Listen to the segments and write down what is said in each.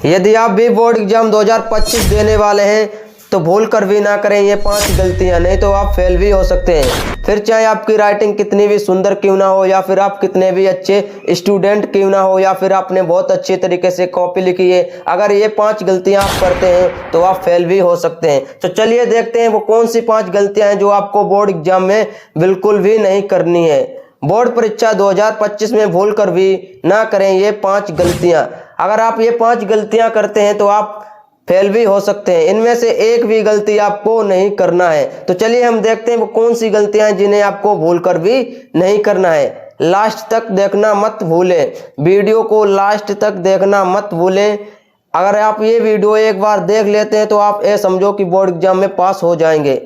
यदि आप भी बोर्ड एग्जाम 2025 देने वाले हैं तो भूल कर भी ना करें ये 5 गलतियां, नहीं तो आप फेल भी हो सकते हैं। फिर चाहे आपकी राइटिंग कितनी भी सुंदर क्यों ना हो, या फिर आप कितने भी अच्छे स्टूडेंट क्यों ना हो, या फिर आपने बहुत अच्छे तरीके से कॉपी लिखी है, अगर ये 5 गलतियां आप करते हैं तो आप फेल भी हो सकते हैं। तो चलिए देखते हैं वो कौन सी 5 गलतियां हैं जो आपको बोर्ड एग्जाम में बिल्कुल भी नहीं करनी है। बोर्ड परीक्षा 2025 में भूल कर भी ना करें ये 5 गलतियां। अगर आप ये 5 गलतियां करते हैं तो आप फेल भी हो सकते हैं। इनमें से एक भी गलती आपको नहीं करना है। तो चलिए हम देखते हैं वो कौन सी गलतियां हैं जिन्हें आपको भूल कर भी नहीं करना है। लास्ट तक देखना मत भूलें, वीडियो को लास्ट तक देखना मत भूलें। अगर आप ये वीडियो एक बार देख लेते हैं तो आप ये समझो कि बोर्ड एग्जाम में पास हो जाएंगे।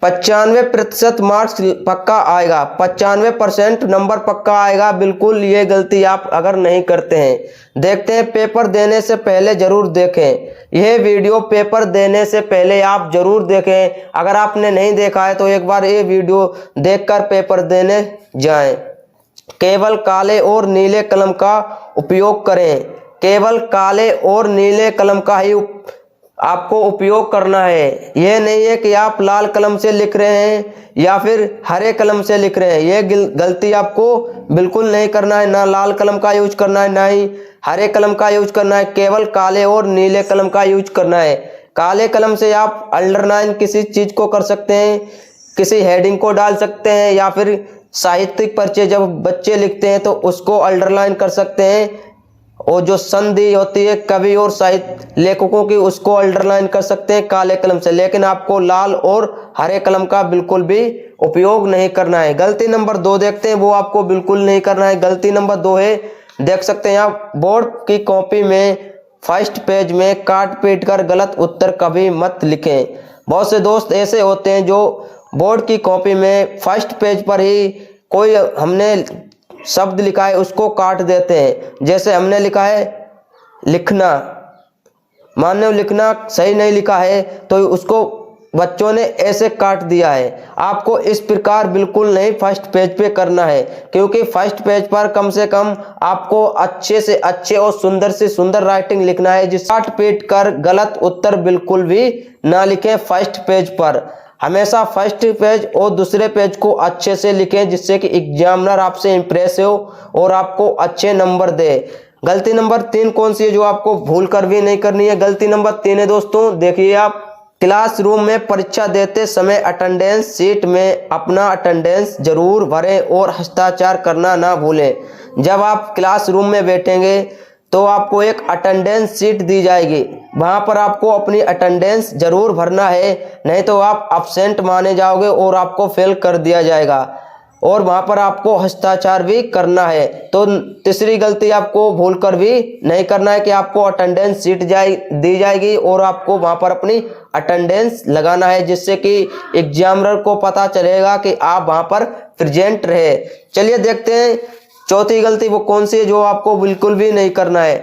95% मार्क्स पक्का आएगा, 95% नंबर पक्का आएगा, बिल्कुल ये गलती आप अगर नहीं करते हैं। देखते हैं, पेपर देने से पहले जरूर देखें। यह वीडियो पेपर देने से पहले आप जरूर देखें। अगर आपने नहीं देखा है तो एक बार ये वीडियो देखकर पेपर देने जाएं। केवल काले और नीले कलम का उपयोग करें, केवल काले और नीले कलम का ही आपको उपयोग करना है। यह नहीं है कि आप लाल कलम से लिख रहे हैं या फिर हरे कलम से लिख रहे हैं, यह गलती आपको बिल्कुल नहीं करना है। ना लाल कलम का यूज करना है, ना ही हरे कलम का यूज करना है, केवल काले और नीले कलम का यूज करना है। काले कलम से आप अंडरलाइन किसी चीज को कर सकते हैं, किसी हेडिंग को डाल सकते हैं, या फिर साहित्यिक परिचय जब बच्चे लिखते हैं तो उसको अंडरलाइन कर सकते हैं। और जो संधि होती है कवि और साहित्य लेखकों की, उसको अंडरलाइन कर सकते हैं काले कलम से। लेकिन आपको लाल और हरे कलम का बिल्कुल भी उपयोग नहीं करना है। गलती नंबर 2 देखते हैं, वो आपको बिल्कुल नहीं करना है। गलती नंबर 2 है, देख सकते हैं आप, बोर्ड की कॉपी में फर्स्ट पेज में काट पीट कर गलत उत्तर कभी मत लिखें। बहुत से दोस्त ऐसे होते हैं जो बोर्ड की कॉपी में फर्स्ट पेज पर ही कोई हमने शब्द लिखा है उसको काट देते हैं। जैसे हमने लिखा है लिखना, मान लो लिखना सही नहीं लिखा है तो उसको बच्चों ने ऐसे काट दिया है। आपको इस प्रकार बिल्कुल नहीं फर्स्ट पेज पे करना है, क्योंकि फर्स्ट पेज पर कम से कम आपको अच्छे से अच्छे और सुंदर से सुंदर राइटिंग लिखना है। जिस काट पीट कर गलत उत्तर बिल्कुल भी ना लिखें फर्स्ट पेज पर। हमेशा फर्स्ट पेज और दूसरे पेज को अच्छे से लिखें, जिससे कि एग्जामिनर आपसे इंप्रेस हो और आपको अच्छे नंबर दे। गलती नंबर 3 कौन सी है जो आपको भूल कर भी नहीं करनी है? गलती नंबर 3 है दोस्तों, देखिए आप, क्लासरूम में परीक्षा देते समय अटेंडेंस शीट में अपना अटेंडेंस जरूर भरें और हस्ताक्षर करना ना भूलें। जब आप क्लासरूम में बैठेंगे तो आपको एक अटेंडेंस शीट दी जाएगी, वहां पर आपको अपनी अटेंडेंस जरूर भरना है, नहीं तो आप अब्सेंट माने जाओगे और आपको फेल कर दिया जाएगा। और वहां पर आपको हस्ताक्षर भी करना है। तो तीसरी गलती आपको भूल कर भी नहीं करना है कि आपको अटेंडेंस शीट दी जाएगी और आपको वहां पर अपनी अटेंडेंस लगाना है, जिससे कि एग्जामिनर को पता चलेगा कि आप वहां पर प्रेजेंट रहे। चलिए देखते हैं चौथी गलती वो कौन सी है जो आपको बिल्कुल भी नहीं करना है।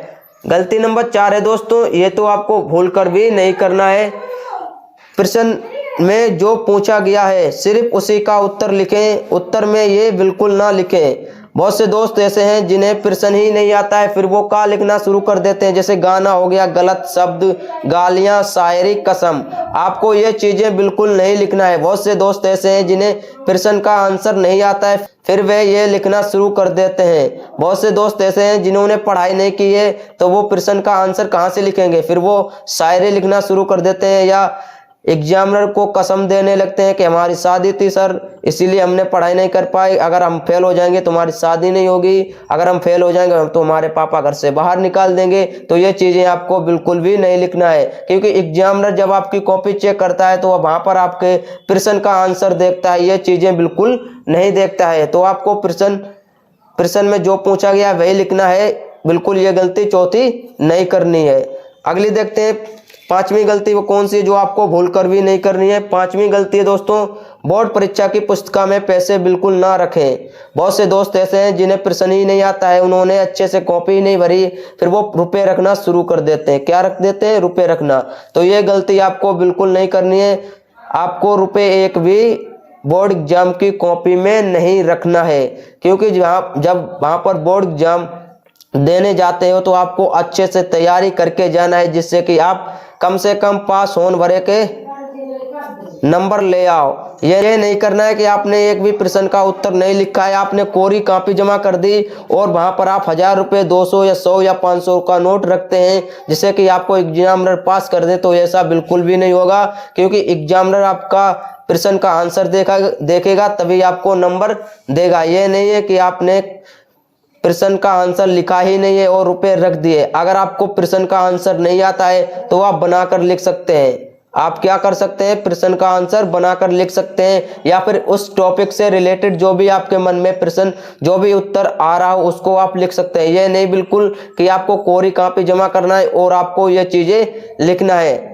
गलती नंबर 4 है दोस्तों, ये तो आपको भूल कर भी नहीं करना है। प्रश्न में जो पूछा गया है सिर्फ उसी का उत्तर लिखें, उत्तर में ये बिल्कुल ना लिखें। बहुत से दोस्त ऐसे हैं जिन्हें प्रश्न ही नहीं आता है, फिर वो का लिखना शुरू कर देते हैं। जैसे गाना हो गया, गलत शब्द, गालियां, शायरी, कसम, आपको ये चीजें बिल्कुल नहीं लिखना है। बहुत से दोस्त ऐसे हैं जिन्हें प्रश्न का आंसर नहीं आता है, फिर वे ये लिखना शुरू कर देते हैं। बहुत से दोस्त ऐसे हैं जिन्होंने पढ़ाई नहीं की है, तो वो प्रश्न का आंसर कहाँ से लिखेंगे, फिर वो शायरी लिखना शुरू कर देते हैं, या एग्जामिनर को कसम देने लगते हैं कि हमारी शादी थी सर, इसीलिए हमने पढ़ाई नहीं कर पाई, अगर हम फेल हो जाएंगे तो हमारी शादी नहीं होगी, अगर हम फेल हो जाएंगे तो हमारे पापा घर से बाहर निकाल देंगे। तो ये चीजें आपको बिल्कुल भी नहीं लिखना है, क्योंकि एग्जामिनर जब आपकी कॉपी चेक करता है तो वहां पर आपके प्रश्न का आंसर देखता है, ये चीजें बिल्कुल नहीं देखता है। तो आपको प्रश्न में जो पूछा गया वही लिखना है, बिल्कुल ये गलती चौथी नहीं करनी है। अगली देखते हैं 5वीं गलती वो कौन सी जो आपको भूल कर भी नहीं करनी है। 5वीं गलती है दोस्तों, बोर्ड परीक्षा की पुस्तिका में पैसे बिल्कुल ना रखें। बहुत से दोस्त ऐसे हैं जिन्हें प्रश्न ही नहीं आता है, उन्होंने अच्छे से कॉपी ही नहीं भरी, फिर वो रुपए रखना शुरू कर देते हैं। क्या रख देते हैं? रुपए रखना। तो ये गलती आपको बिल्कुल नहीं करनी है। आपको रुपए एक भी बोर्ड एग्जाम की कॉपी में नहीं रखना है, क्योंकि जब वहां पर बोर्ड एग्जाम देने जाते हो तो आपको अच्छे से तैयारी करके जाना है, जिससे कि आप कम से कम पास होने भरे के नंबर ले आओ। ये नहीं करना है कि आपने एक भी प्रश्न का उत्तर नहीं लिखा है, आपने कोरी कॉपी जमा कर दी और वहां पर आप 1000 रुपये, 200 या 100 या 500 का नोट रखते हैं जिससे कि आपको एग्जामिनर पास कर दे। तो ऐसा बिल्कुल भी नहीं होगा, क्योंकि एग्जामिनर आपका प्रश्न का आंसर देखेगा तभी आपको नंबर देगा। ये नहीं है कि आपने प्रश्न का आंसर लिखा ही नहीं है और रुपए रख दिए। अगर आपको प्रश्न का आंसर नहीं आता है तो आप बनाकर लिख सकते हैं। आप क्या कर सकते हैं, प्रश्न का आंसर बनाकर लिख सकते हैं, या फिर उस टॉपिक से रिलेटेड जो भी आपके मन में प्रश्न, जो भी उत्तर आ रहा हो उसको आप लिख सकते हैं। ये नहीं बिल्कुल कि आपको कोरी कॉपी जमा करना है और आपको ये चीजें लिखना है।